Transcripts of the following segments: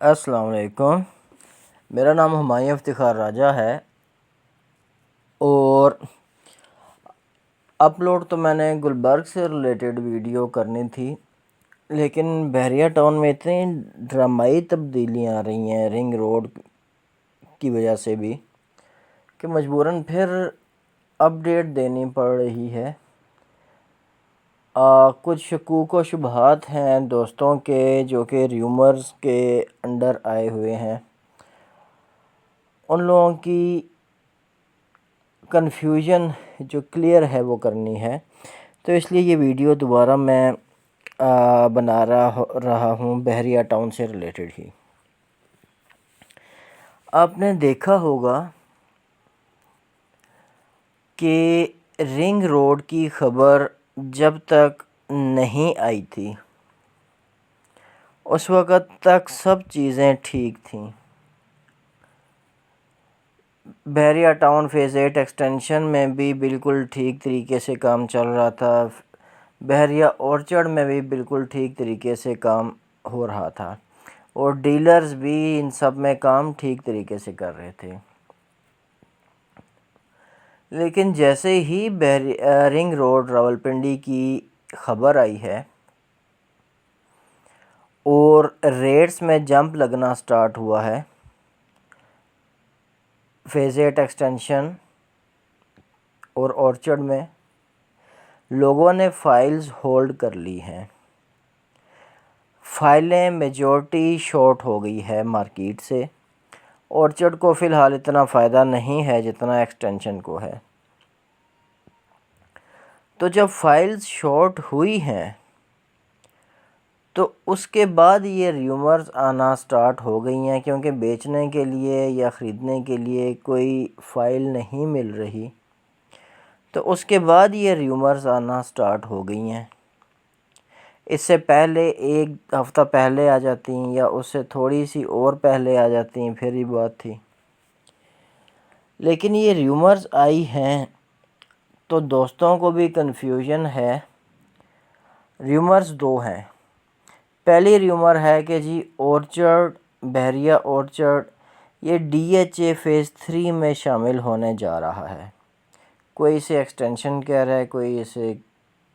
السلام علیکم۔ میرا نام ہمایوں افتخار راجہ ہے اور اپلوڈ تو میں نے گلبرگ سے ریلیٹڈ ویڈیو کرنی تھی، لیکن بحریہ ٹاؤن میں اتنی ڈرامائی تبدیلیاں آ رہی ہیں رنگ روڈ کی وجہ سے بھی کہ مجبوراً پھر اپڈیٹ دینی پڑ رہی ہے۔ کچھ شکوک و شبہات ہیں دوستوں کے جو کہ ریومرز کے انڈر آئے ہوئے ہیں، ان لوگوں کی کنفیوژن جو کلیئر ہے وہ کرنی ہے، تو اس لیے یہ ویڈیو دوبارہ میں بنا رہا ہوں بحریہ ٹاؤن سے ریلیٹڈ ہی۔ آپ نے دیکھا ہوگا کہ رنگ روڈ کی خبر جب تک نہیں آئی تھی اس وقت تک سب چیزیں ٹھیک تھیں۔ بحریہ ٹاؤن فیز 8 ایکسٹینشن میں بھی بالکل ٹھیک طریقے سے کام چل رہا تھا، بحریہ اورچرڈ میں بھی بالکل ٹھیک طریقے سے کام ہو رہا تھا اور ڈیلرز بھی ان سب میں کام ٹھیک طریقے سے کر رہے تھے۔ لیکن جیسے ہی رنگ روڈ راولپنڈی کی خبر آئی ہے اور ریٹس میں جمپ لگنا سٹارٹ ہوا ہے، فیز 8 ایکسٹینشن اور اورچرڈ میں لوگوں نے فائلز ہولڈ کر لی ہیں۔ فائلیں میجورٹی شارٹ ہو گئی ہے مارکیٹ سے۔ اورچرڈ کو فی الحال اتنا فائدہ نہیں ہے جتنا ایکسٹینشن کو ہے۔ تو جب فائلز شارٹ ہوئی ہیں تو اس کے بعد یہ ریومرز آنا سٹارٹ ہو گئی ہیں، کیونکہ بیچنے کے لیے یا خریدنے کے لیے کوئی فائل نہیں مل رہی، تو اس کے بعد یہ ریومرز آنا سٹارٹ ہو گئی ہیں۔ اس سے پہلے ایک ہفتہ پہلے آ جاتی ہیں یا اس سے تھوڑی سی اور پہلے آ جاتی ہیں پھر ہی بات تھی، لیکن یہ ریومرز آئی ہیں تو دوستوں کو بھی کنفیوژن ہے۔ ریومرز دو ہیں۔ پہلی ریومر ہے کہ جی اورچرڈ، بحریہ اورچرڈ یہ ڈی ایچ اے فیز 3 میں شامل ہونے جا رہا ہے۔ کوئی اسے ایکسٹینشن کہہ رہا ہے، کوئی اسے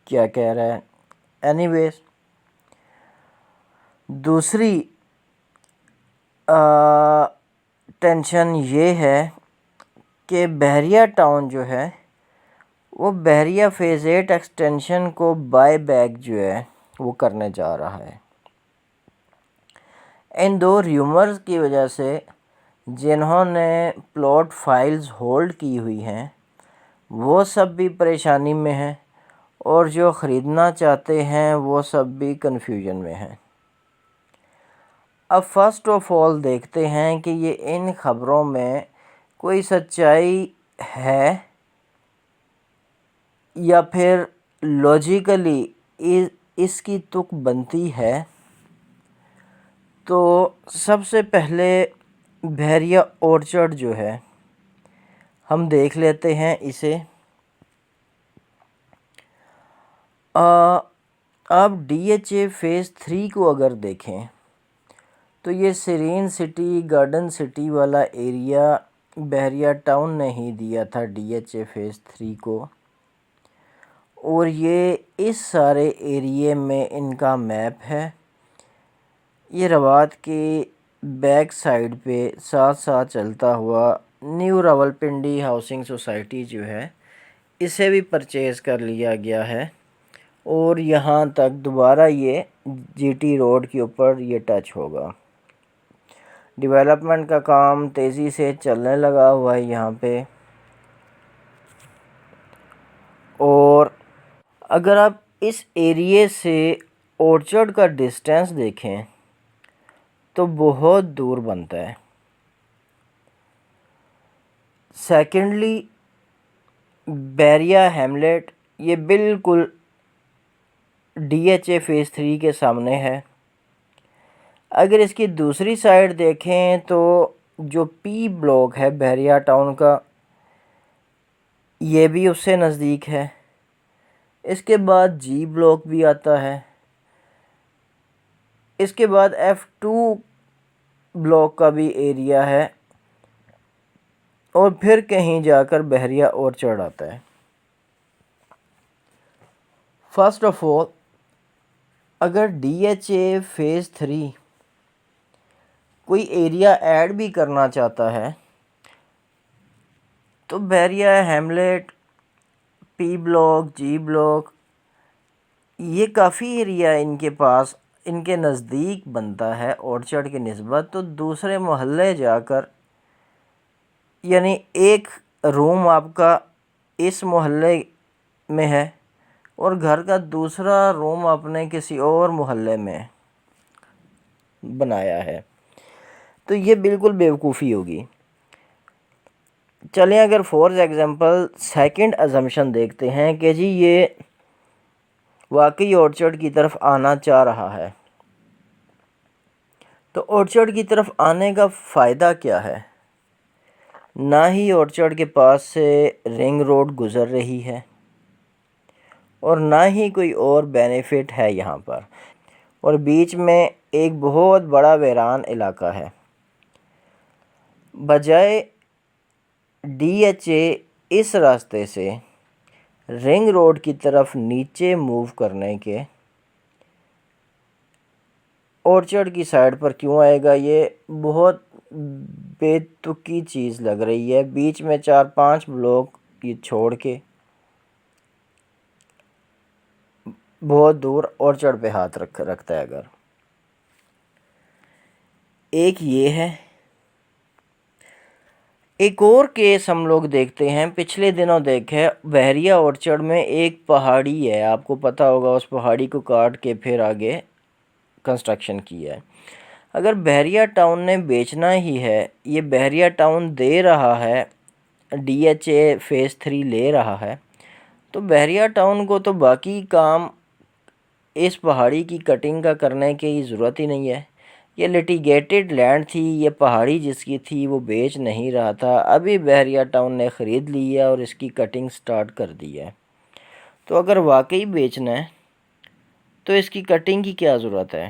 کیا کہہ رہا ہے، اینی ویز۔ دوسری ٹینشن یہ ہے کہ بحریہ ٹاؤن جو ہے وہ بحریہ فیز 8 ایکسٹینشن کو بائی بیک جو ہے وہ کرنے جا رہا ہے۔ ان دو ریومرز کی وجہ سے جنہوں نے پلاٹ فائلز ہولڈ کی ہوئی ہیں وہ سب بھی پریشانی میں ہیں، اور جو خریدنا چاہتے ہیں وہ سب بھی کنفیوژن میں ہیں۔ اب فرسٹ آف آل دیکھتے ہیں کہ یہ ان خبروں میں کوئی سچائی ہے یا پھر لاجیکلی اس کی تک بنتی ہے۔ تو سب سے پہلے بحریہ اورچرڈ جو ہے ہم دیکھ لیتے ہیں اسے۔ آپ ڈی ایچ اے فیز 3 کو اگر دیکھیں تو یہ سرین سٹی گارڈن سٹی والا ایریا بحریہ ٹاؤن نے ہی دیا تھا ڈی ایچ اے فیز 3 کو، اور یہ اس سارے ایریے میں ان کا میپ ہے۔ یہ روات کے بیک سائیڈ پہ ساتھ ساتھ چلتا ہوا نیو راولپنڈی ہاؤسنگ سوسائٹی جو ہے اسے بھی پرچیز کر لیا گیا ہے، اور یہاں تک دوبارہ یہ جی ٹی روڈ کے اوپر یہ ٹچ ہوگا۔ ڈیولپمنٹ کا کام تیزی سے چلنے لگا ہوا ہے یہاں پہ، اور اگر آپ اس ایریے سے اورچرڈ کا ڈسٹینس دیکھیں تو بہت دور بنتا ہے۔ سیکنڈلی بحریہ ہیملیٹ یہ بالکل ڈی ایچ اے فیز 3 کے سامنے ہے۔ اگر اس کی دوسری سائیڈ دیکھیں تو جو پی بلاک ہے بحریہ ٹاؤن کا یہ بھی اس سے نزدیک ہے۔ اس کے بعد جی بلاک بھی آتا ہے، اس کے بعد F2 بلاک کا بھی ایریا ہے اور پھر کہیں جا کر بحریہ اورچرڈ آتا ہے۔ فرسٹ آف آل اگر ڈی ایچ اے فیز 3 کوئی ایریا ایڈ بھی کرنا چاہتا ہے تو بحریہ ہیملیٹ، پی بلاک، جی بلاک، یہ کافی ایریا ان کے پاس، ان کے نزدیک بنتا ہے اورچرڈ کی نسبت، تو دوسرے محلے جا کر، یعنی ایک روم آپ کا اس محلے میں ہے اور گھر کا دوسرا روم آپ نے کسی اور محلے میں بنایا ہے، تو یہ بالکل بیوقوفی ہوگی۔ چلیں اگر فور ایگزامپل سیکنڈ ازمپشن دیکھتے ہیں کہ جی یہ واقعی اورچرڈ کی طرف آنا چاہ رہا ہے، تو اورچرڈ کی طرف آنے کا فائدہ کیا ہے؟ نہ ہی اورچرڈ کے پاس سے رنگ روڈ گزر رہی ہے اور نہ ہی کوئی اور بینیفٹ ہے یہاں پر، اور بیچ میں ایک بہت بڑا ویران علاقہ ہے۔ بجائے ڈی ایچ اے اس راستے سے رنگ روڈ کی طرف نیچے موو کرنے کے اورچرڈ کی سائڈ پر کیوں آئے گا؟ یہ بہت بے تکی چیز لگ رہی ہے، بیچ میں 4-5 بلاک یہ چھوڑ کے بہت دور اورچرڈ پہ ہاتھ رکھتا ہے۔ اگر ایک یہ ہے، ایک اور کیس ہم لوگ دیکھتے ہیں، پچھلے دنوں دیکھے بحریہ اورچرڈ میں ایک پہاڑی ہے، آپ کو پتہ ہوگا، اس پہاڑی کو کاٹ کے پھر آگے کنسٹرکشن کیا ہے۔ اگر بحریہ ٹاؤن نے بیچنا ہی ہے، یہ بحریہ ٹاؤن دے رہا ہے، ڈی ایچ اے فیز 3 لے رہا ہے، تو بحریہ ٹاؤن کو تو باقی کام اس پہاڑی کی کٹنگ کا کرنے کی ضرورت ہی نہیں ہے۔ یہ لٹیگیٹڈ لینڈ تھی، یہ پہاڑی جس کی تھی وہ بیچ نہیں رہا تھا، ابھی بحریہ ٹاؤن نے خرید لی ہے اور اس کی کٹنگ سٹارٹ کر دی ہے۔ تو اگر واقعی بیچنا ہے تو اس کی کٹنگ کی کیا ضرورت ہے؟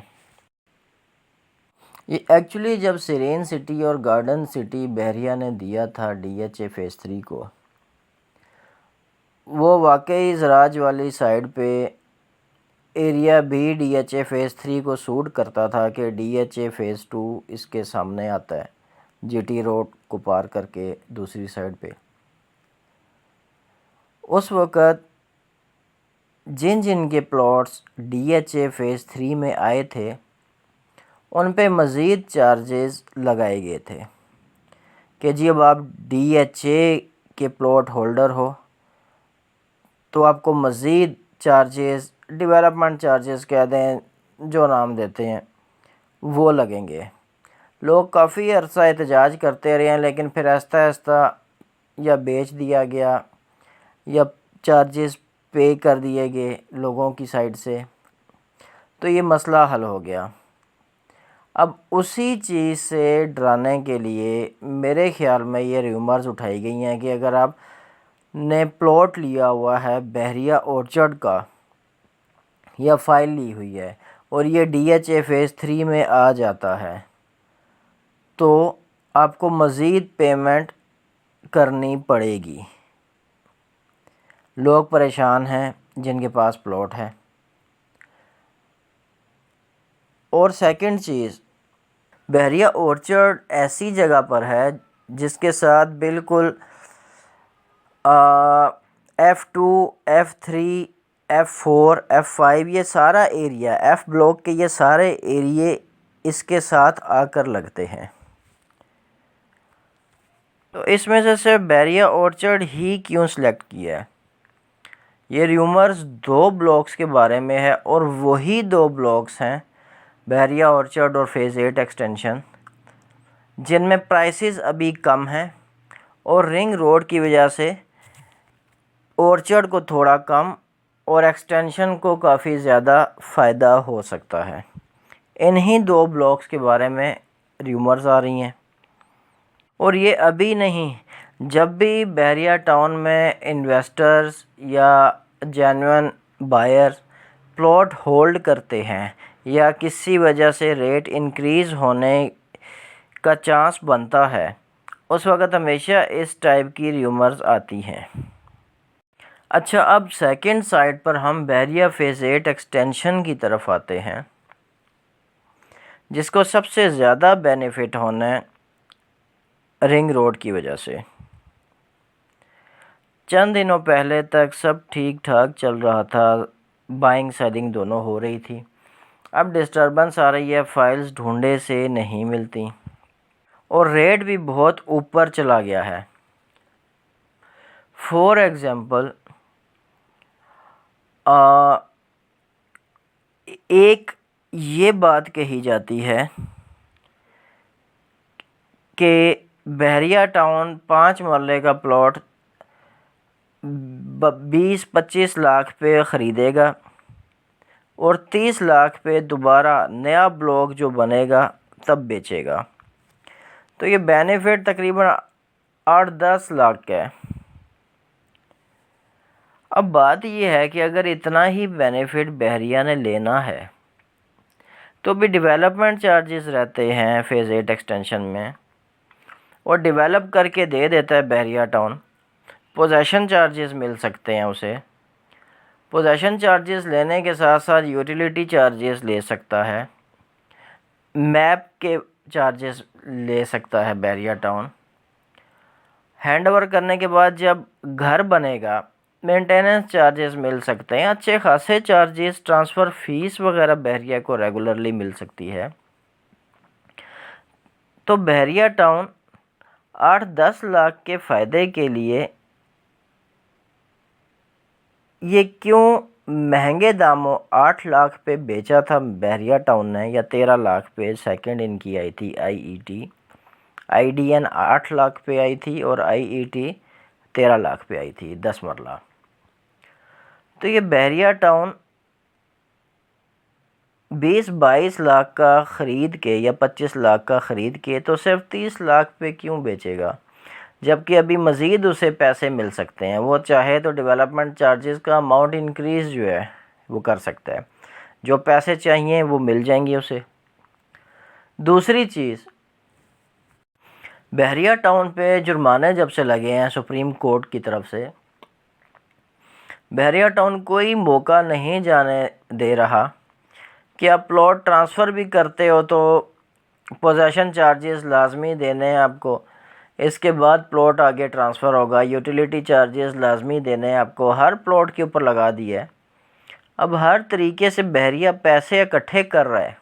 یہ ایکچولی جب سیرین سٹی اور گارڈن سٹی بحریہ نے دیا تھا ڈی ایچ اے فیز 3 کو، وہ واقعی زراج والی سائڈ پہ ایریا بھی ڈی ایچ اے فیز 3 کو سوٹ کرتا تھا کہ ڈی ایچ اے فیز 2 اس کے سامنے آتا ہے، جی ٹی روڈ کو پار کر کے دوسری سائڈ پہ۔ اس وقت جن جن کے plots D H A phase 3 میں آئے تھے ان پہ مزید چارجز لگائے گئے تھے کہ جی اب آپ ڈی ایچ اے کے پلاٹ ہولڈر ہو تو آپ کو مزید چارجز، ڈیولپمنٹ چارجز کہہ دیں، جو نام دیتے ہیں، وہ لگیں گے۔ لوگ کافی عرصہ احتجاج کرتے رہے ہیں، لیکن پھر آہستہ آہستہ یا بیچ دیا گیا یا چارجز پے کر دیے گئے لوگوں کی سائڈ سے، تو یہ مسئلہ حل ہو گیا۔ اب اسی چیز سے ڈرانے کے لیے میرے خیال میں یہ ریومرز اٹھائی گئی ہیں کہ اگر آپ نے پلاٹ لیا ہوا ہے بحریہ اورچرڈ کا یا فائل لی ہوئی ہے اور یہ ڈی ایچ اے فیز 3 میں آ جاتا ہے تو آپ کو مزید پیمنٹ کرنی پڑے گی۔ لوگ پریشان ہیں جن کے پاس پلاٹ ہے۔ اور سیکنڈ چیز، بحریہ اورچرڈ ایسی جگہ پر ہے جس کے ساتھ بالکل F2، F3، F4، F5 یہ سارا ایریا، ایف بلاک کے یہ سارے ایریے اس کے ساتھ آ کر لگتے ہیں، تو اس میں سے صرف بحریہ اورچرڈ ہی کیوں سلیکٹ کیا ہے؟ یہ ریومرز 2 بلاکس کے بارے میں ہے اور وہی 2 بلاکس ہیں بحریہ اورچرڈ اور فیز 8 ایکسٹینشن، جن میں پرائسز ابھی کم ہیں اور رنگ روڈ کی وجہ سے اورچرڈ کو تھوڑا کم اور ایکسٹینشن کو کافی زیادہ فائدہ ہو سکتا ہے۔ انہی 2 بلاکس کے بارے میں ریومرز آ رہی ہیں، اور یہ ابھی نہیں، جب بھی بحریہ ٹاؤن میں انویسٹرز یا جینوئن بائر پلاٹ ہولڈ کرتے ہیں یا کسی وجہ سے ریٹ انکریز ہونے کا چانس بنتا ہے اس وقت ہمیشہ اس ٹائپ کی ریومرز آتی ہیں۔ اچھا، اب سیکنڈ سائٹ پر ہم بحریہ فیز 8 ایکسٹینشن کی طرف آتے ہیں، جس کو سب سے زیادہ بینیفٹ ہونا ہے رنگ روڈ کی وجہ سے۔ چند دنوں پہلے تک سب ٹھیک ٹھاک چل رہا تھا، بائنگ سیلنگ دونوں ہو رہی تھی۔ اب ڈسٹربنس آ رہی ہے، فائلز ڈھونڈے سے نہیں ملتی اور ریٹ بھی بہت اوپر چلا گیا ہے۔ فور ایگزامپل، ایک یہ بات کہی جاتی ہے کہ بحریہ ٹاؤن 5 مرلے کا پلاٹ 20-25 لاکھ پہ خریدے گا اور 30 لاکھ پہ دوبارہ نیا بلاک جو بنے گا تب بیچے گا، تو یہ بینیفٹ تقریباً 8-10 لاکھ کا ہے۔ اب بات یہ ہے کہ اگر اتنا ہی بینیفٹ بحریہ نے لینا ہے تو بھی ڈیولپمنٹ چارجز رہتے ہیں فیز 8 ایکسٹینشن میں، اور ڈیولپ کر کے دے دیتا ہے بحریہ ٹاؤن، پوزیشن چارجز مل سکتے ہیں اسے، پوزیشن چارجز لینے کے ساتھ ساتھ یوٹیلیٹی چارجز لے سکتا ہے، میپ کے چارجز لے سکتا ہے بحریہ ٹاؤن۔ ہینڈ اوور کرنے کے بعد جب گھر بنے گا مینٹیننس چارجز مل سکتے ہیں، اچھے خاصے چارجز، ٹرانسفر فیس وغیرہ بحریہ کو ریگولرلی مل سکتی ہے۔ تو بحریہ ٹاؤن 8-10 لاکھ کے فائدے کے لیے یہ کیوں مہنگے داموں 8 لاکھ پہ بیچا تھا بحریہ ٹاؤن نے، یا 13 لاکھ پہ سیکنڈ ان کی آئی تھی I E T, I D N 8 lakh پہ آئی تھی اور آئی ای ٹی 13 لاکھ پہ آئی تھی 10 مرلہ۔ تو یہ بحریہ ٹاؤن 20-22 لاکھ کا خرید کے یا 25 لاکھ کا خرید کے تو صرف 30 لاکھ پہ کیوں بیچے گا، جبکہ ابھی مزید اسے پیسے مل سکتے ہیں۔ وہ چاہے تو ڈیولپمنٹ چارجز کا اماؤنٹ انکریز جو ہے وہ کر سکتا ہے، جو پیسے چاہیے وہ مل جائیں گے اسے۔ دوسری چیز، بحریہ ٹاؤن پہ جرمانے جب سے لگے ہیں سپریم کورٹ کی طرف سے، بحریہ ٹاؤن کوئی موقع نہیں جانے دے رہا کہ آپ پلاٹ ٹرانسفر بھی کرتے ہو تو پوزیشن چارجز لازمی دینے ہیں آپ کو، اس کے بعد پلاٹ آگے ٹرانسفر ہوگا، یوٹیلیٹی چارجز لازمی دینے ہیں آپ کو، ہر پلاٹ کے اوپر لگا دیا ہے۔ اب ہر طریقے سے بحریہ پیسے اکٹھے کر رہا ہے،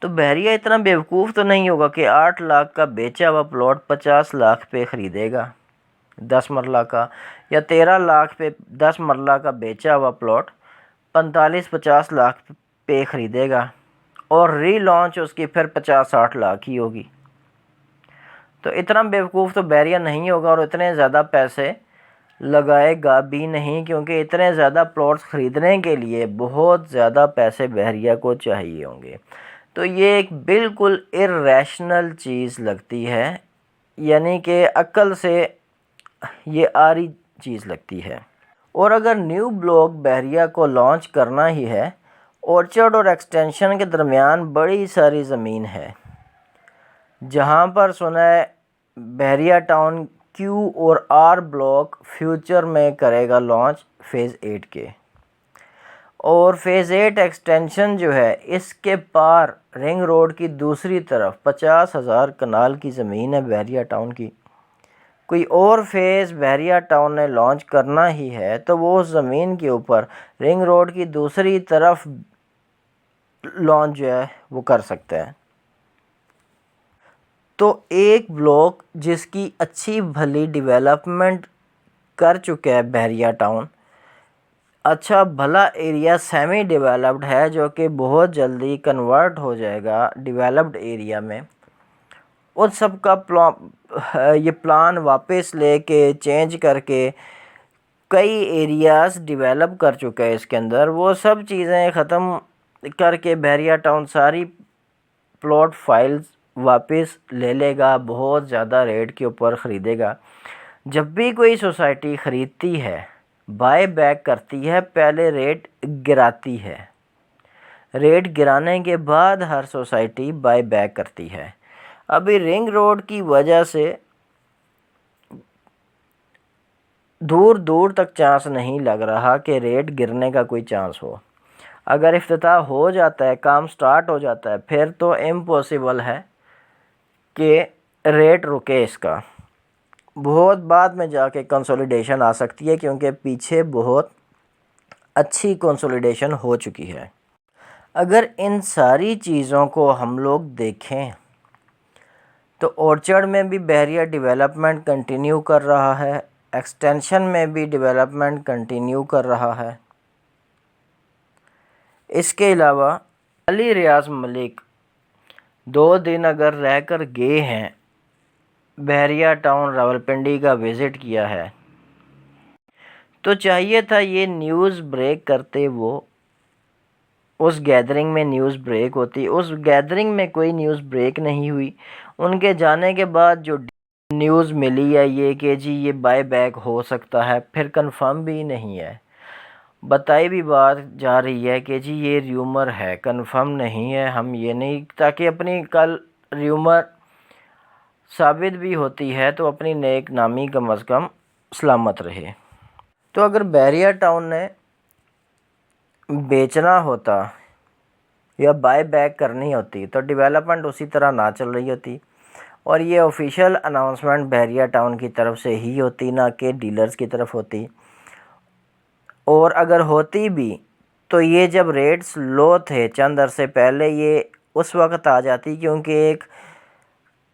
تو بحریہ اتنا بیوقوف تو نہیں ہوگا کہ 8 لاکھ کا بیچا ہوا پلاٹ 50 لاکھ پہ خریدے گا 10 مرلہ کا، یا 13 لاکھ پہ 10 مرلہ کا بیچا ہوا پلاٹ 45-50 لاکھ پہ خریدے گا، اور ری لانچ اس کی پھر 50-60 لاکھ ہی ہوگی۔ تو اتنا بیوقوف تو بحریہ نہیں ہوگا اور اتنے زیادہ پیسے لگائے گا بھی نہیں، کیونکہ اتنے زیادہ پلاٹس خریدنے کے لیے بہت زیادہ پیسے بحریہ کو چاہیے ہوں گے۔ تو یہ ایک بالکل ارریشنل چیز لگتی ہے، یعنی کہ عقل سے یہ آری چیز لگتی ہے۔ اور اگر نیو بلاک بحریہ کو لانچ کرنا ہی ہے، اورچرڈ اور ایکسٹینشن کے درمیان بڑی ساری زمین ہے، جہاں پر سنا ہے بحریہ ٹاؤن کیو اور آر بلاک فیوچر میں کرے گا لانچ فیز 8 کے، اور فیز 8 ایکسٹینشن جو ہے اس کے پار رنگ روڈ کی دوسری طرف 50,000 کنال کی زمین ہے بحریہ ٹاؤن کی۔ کوئی اور فیز بحریہ ٹاؤن نے لانچ کرنا ہی ہے تو وہ زمین کے اوپر رنگ روڈ کی دوسری طرف لانچ جو ہے وہ کر سکتا ہے۔ تو ایک بلاک جس کی اچھی بھلی ڈیولپمنٹ کر چکا ہے بحریہ ٹاؤن، اچھا بھلا ایریا سیمی ڈیولپڈ ہے جو کہ بہت جلدی کنورٹ ہو جائے گا ڈیولپڈ ایریا میں، ان سب کا یہ پلان واپس لے کے چینج کر کے کئی ایریاز ڈیولپ کر چکا ہے اس کے اندر، وہ سب چیزیں ختم کر کے بحریہ ٹاؤن ساری پلاٹ فائلز واپس لے لے گا، بہت زیادہ ریٹ کے اوپر خریدے گا۔ جب بھی کوئی سوسائٹی خریدتی ہے، بائی بیک کرتی ہے، پہلے ریٹ گراتی ہے، ریٹ گرانے کے بعد ہر سوسائٹی بائی بیک کرتی ہے۔ ابھی رنگ روڈ کی وجہ سے دور دور تک چانس نہیں لگ رہا کہ ریٹ گرنے کا کوئی چانس ہو۔ اگر افتتاح ہو جاتا ہے، کام سٹارٹ ہو جاتا ہے، پھر تو امپاسبل ہے کہ ریٹ رکے اس کا۔ بہت بعد میں جا کے کنسولیڈیشن آ سکتی ہے، کیونکہ پیچھے بہت اچھی کنسولیڈیشن ہو چکی ہے۔ اگر ان ساری چیزوں کو ہم لوگ دیکھیں تو اورچرڈ میں بھی بحریہ ڈیولپمنٹ کنٹینیو کر رہا ہے، ایکسٹینشن میں بھی ڈیولپمنٹ کنٹینیو کر رہا ہے۔ اس کے علاوہ علی ریاض ملک 2 دن اگر رہ کر گئے ہیں، بحریہ ٹاؤن راولپنڈی کا وزٹ کیا ہے، تو چاہیے تھا یہ نیوز بریک کرتے، وہ اس گیدرنگ میں نیوز بریک ہوتی۔ اس گیدرنگ میں کوئی نیوز بریک نہیں ہوئی۔ ان کے جانے کے بعد جو نیوز ملی ہے یہ کہ جی یہ بائی بیک ہو سکتا ہے، پھر کنفرم بھی نہیں ہے، بتائی بھی بات جا رہی ہے کہ جی یہ ریومر ہے، کنفرم نہیں ہے، ہم یہ نہیں، تاکہ اپنی کل ریومر ثابت بھی ہوتی ہے تو اپنی نیک نامی کم از کم سلامت رہے۔ تو اگر بحریہ ٹاؤن نے بیچنا ہوتا یا بائی بیک کرنی ہوتی تو ڈیولپمنٹ اسی طرح نہ چل رہی ہوتی، اور یہ آفیشیل اناؤنسمنٹ بحریہ ٹاؤن کی طرف سے ہی ہوتی، نہ کہ ڈیلرز کی طرف ہوتی۔ اور اگر ہوتی بھی تو یہ جب ریٹس لو تھے چند عرصے پہلے، یہ اس وقت آ جاتی، کیونکہ ایک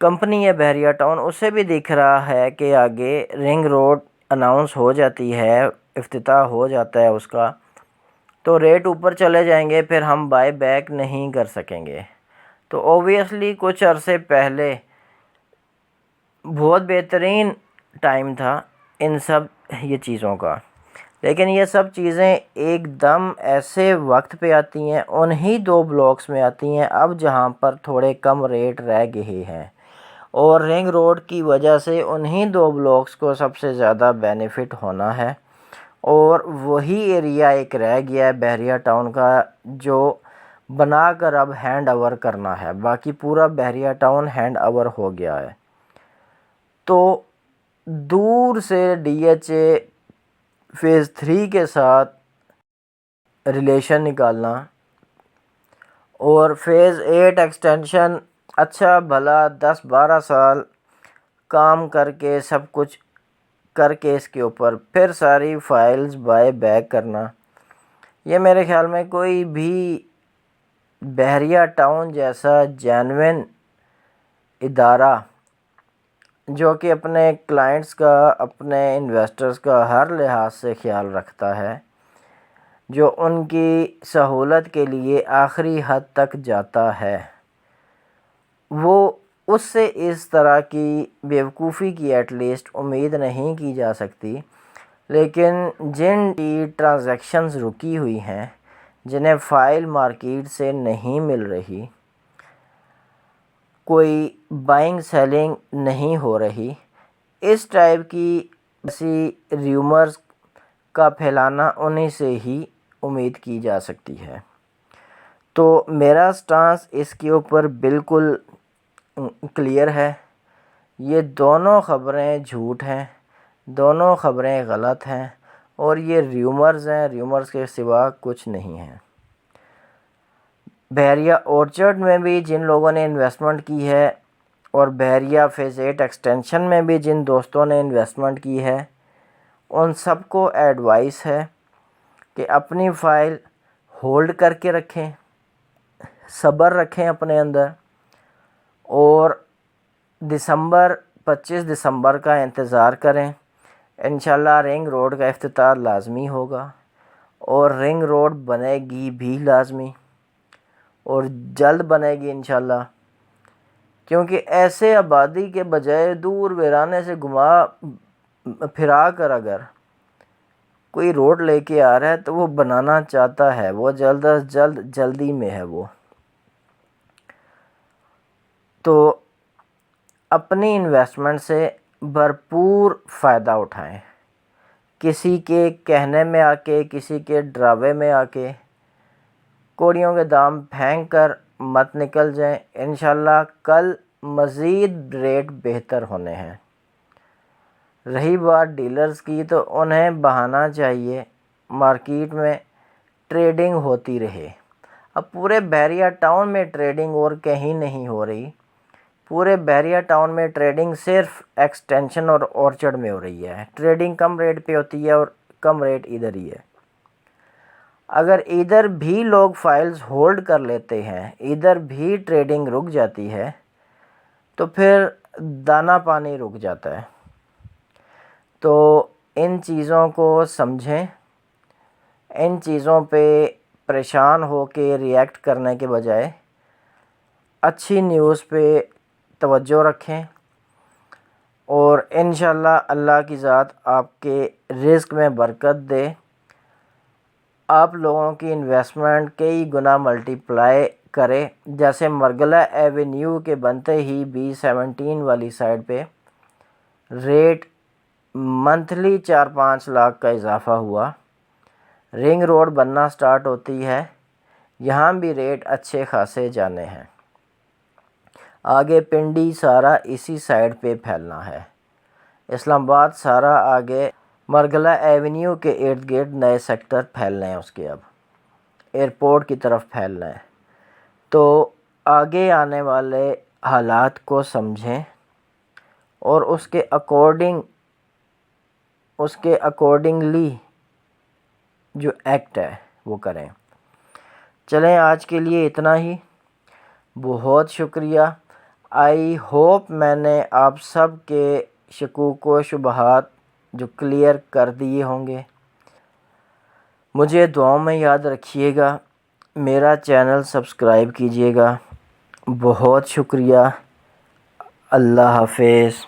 کمپنی ہے بحریہ ٹاؤن، اسے بھی دکھ رہا ہے کہ آگے رنگ روڈ اناؤنس ہو جاتی ہے، افتتاح ہو جاتا ہے اس کا، تو ریٹ اوپر چلے جائیں گے، پھر ہم بائی بیک نہیں کر سکیں گے۔ تو اوبویسلی کچھ عرصے پہلے بہت بہترین ٹائم تھا ان سب یہ چیزوں کا، لیکن یہ سب چیزیں ایک دم ایسے وقت پہ آتی ہیں، انہی 2 بلاکس میں آتی ہیں اب جہاں پر تھوڑے کم ریٹ رہ گئے ہیں، اور رنگ روڈ کی وجہ سے انہی 2 بلاکس کو سب سے زیادہ بینیفٹ ہونا ہے، اور وہی ایریا ایک رہ گیا ہے بحریہ ٹاؤن کا جو بنا کر اب ہینڈ اوور کرنا ہے، باقی پورا بحریہ ٹاؤن ہینڈ اوور ہو گیا ہے۔ تو دور سے ڈی ایچ اے فیز 3 کے ساتھ ریلیشن نکالنا اور فیز 8 ایکسٹینشن اچھا بھلا 10-12 سال کام کر کے سب کچھ کر کے اس کے اوپر پھر ساری فائلز بائی بیک کرنا، یہ میرے خیال میں کوئی بھی بحریہ ٹاؤن جیسا جینوین ادارہ جو کہ اپنے کلائنٹس کا، اپنے انویسٹرز کا ہر لحاظ سے خیال رکھتا ہے، جو ان کی سہولت کے لیے آخری حد تک جاتا ہے، وہ اس سے اس طرح کی بیوقوفی کی ایٹ لیسٹ امید نہیں کی جا سکتی۔ لیکن جن کی ٹرانزیکشنز رکی ہوئی ہیں، جنہیں فائل مارکیٹ سے نہیں مل رہی، کوئی بائنگ سیلنگ نہیں ہو رہی، اس ٹائپ کی ایسی ریومرز کا پھیلانا انہی سے ہی امید کی جا سکتی ہے۔ تو میرا سٹانس اس کے اوپر بالکل کلیئر ہے، یہ دونوں خبریں جھوٹ ہیں، دونوں خبریں غلط ہیں، اور یہ ریومرز ہیں، ریومرز کے سوا کچھ نہیں ہیں۔ بحریہ اورچرڈ میں بھی جن لوگوں نے انویسٹمنٹ کی ہے، اور بحریہ فیز 8 ایکسٹینشن میں بھی جن دوستوں نے انویسٹمنٹ کی ہے، ان سب کو ایڈوائس ہے کہ اپنی فائل ہولڈ کر کے رکھیں، صبر رکھیں اپنے اندر، اور 25 دسمبر کا انتظار کریں۔ انشاءاللہ رنگ روڈ کا افتتاح لازمی ہوگا، اور رنگ روڈ بنے گی بھی لازمی، اور جلد بنے گی انشاءاللہ، کیونکہ ایسے آبادی کے بجائے دور ویرانے سے گھما پھرا کر اگر کوئی روڈ لے کے آ رہا ہے تو وہ بنانا چاہتا ہے، وہ جلد از جلد جلدی میں ہے وہ۔ تو اپنی انویسٹمنٹ سے بھرپور فائدہ اٹھائیں، کسی کے کہنے میں آ کے، کسی کے ڈراوے میں آ کے کوڑیوں کے دام پھینک کر مت نکل جائیں۔ انشاءاللہ کل مزید ریٹ بہتر ہونے ہیں۔ رہی بات ڈیلرز کی، تو انہیں بہانا چاہیے مارکیٹ میں ٹریڈنگ ہوتی رہے۔ اب پورے بحریہ ٹاؤن میں ٹریڈنگ اور کہیں نہیں ہو رہی، پورے بحریہ ٹاؤن میں ٹریڈنگ صرف ایکسٹینشن اور اورچرڈ میں ہو رہی ہے۔ ٹریڈنگ کم ریٹ پہ ہوتی ہے اور کم ریٹ ادھر ہی ہے۔ اگر ادھر بھی لوگ فائلز ہولڈ کر لیتے ہیں، ادھر بھی ٹریڈنگ رک جاتی ہے، تو پھر دانہ پانی رک جاتا ہے۔ تو ان چیزوں کو سمجھیں، ان چیزوں پہ پریشان ہو کے ریئیکٹ کرنے کے بجائے اچھی نیوز پہ توجہ رکھیں، اور انشاءاللہ اللہ کی ذات آپ کے رزق میں برکت دے، آپ لوگوں کی انویسٹمنٹ کئی گنا ملٹی پلائی کرے۔ جیسے مرگلہ ایونیو کے بنتے ہی B17 والی سائڈ پہ ریٹ منتھلی 4-5 لاکھ کا اضافہ ہوا، رنگ روڈ بننا سٹارٹ ہوتی ہے، یہاں بھی ریٹ اچھے خاصے جانے ہیں۔ آگے پنڈی سارا اسی سائڈ پہ پھیلنا ہے، اسلام آباد سارا آگے مرگلہ ایونیو کے ارد گرد نئے سیکٹر پھیلنے ہیں، اس کے اب ایئرپورٹ کی طرف پھیلنا ہے۔ تو آگے آنے والے حالات کو سمجھیں اور اس کے اکارڈنگلی جو ایکٹ ہے وہ کریں۔ چلیں آج کے لیے اتنا ہی، بہت شکریہ۔ آئی ہوپ میں نے آپ سب کے شکوک و شبہات جو کلیئر کر دیے ہوں گے۔ مجھے دعاؤں میں یاد رکھیے گا، میرا چینل سبسکرائب کیجیے گا۔ بہت شکریہ، اللہ حافظ۔